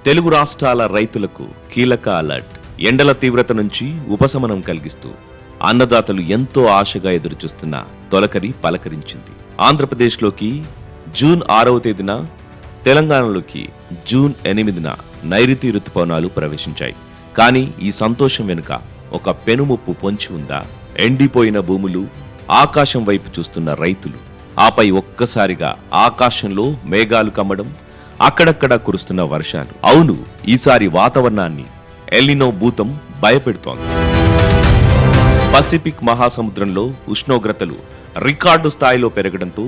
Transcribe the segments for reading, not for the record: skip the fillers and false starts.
తెలుగు రాష్ట్రాల రైతులకు కీలక అలర్ట్. ఎండల తీవ్రత నుంచి ఉపశమనం కలిగిస్తూ అన్నదాతలు ఎంతో ఆశగా ఎదురుచూస్తున్న తొలకరి పలకరించింది. ఆంధ్రప్రదేశ్లోకి జూన్ 6వ తేదీన, తెలంగాణలోకి జూన్ 8న నైరుతి రుతుపవనాలు ప్రవేశించాయి. కానీ ఈ సంతోషం వెనుక ఒక పెనుముప్పు పొంచి ఉందా? ఎండిపోయిన భూములు, ఆకాశం వైపు చూస్తున్న రైతులు, ఆపై ఒక్కసారిగా ఆకాశంలో మేఘాలు కమ్మడం, అక్కడక్కడా కురుస్తున్న వర్షాలు. అవును, ఈసారి వాతావరణాన్ని ఎల్నినో భూతం భయపెడుతోంది. పసిఫిక్ మహాసముద్రంలో ఉష్ణోగ్రతలు రికార్డు స్థాయిలో పెరగడంతో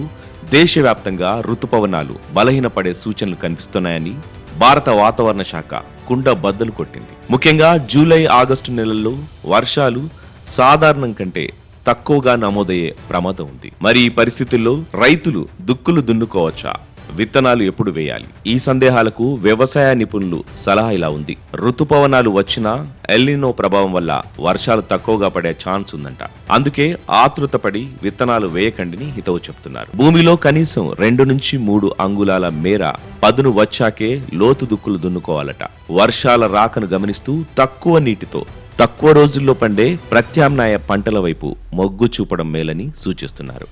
దేశవ్యాప్తంగా రుతుపవనాలు బలహీనపడే సూచనలు కనిపిస్తున్నాయని భారత వాతావరణ శాఖ కుండ బద్దలు కొట్టింది. ముఖ్యంగా జూలై, ఆగస్టు నెలల్లో వర్షాలు సాధారణం కంటే తక్కువగా నమోదయ్యే ప్రమాదం ఉంది. మరి ఈ పరిస్థితుల్లో రైతులు దుక్కులు దున్నుకోవచ్చా? విత్తనాలు ఎప్పుడు వేయాలి? ఈ సందేహాలకు వ్యవసాయ నిపుణులు సలహా ఇలా ఉంది. రుతుపవనాలు వచ్చినా ఎల్నినో ప్రభావం వల్ల వర్షాలు తక్కువగా పడే ఛాన్స్ ఉందంట. అందుకే ఆతృతపడి విత్తనాలు వేయకండిని హితవు చెప్తున్నారు. భూమిలో కనీసం 2 నుంచి 3 అంగుళాల మేర పదును వచ్చాకే లోతు దుక్కులు దున్నుకోవాలట. వర్షాల రాకను గమనిస్తూ తక్కువ నీటితో తక్కువ రోజుల్లో పండే ప్రత్యామ్నాయ పంటల వైపు మొగ్గు చూపడం మేలని సూచిస్తున్నారు.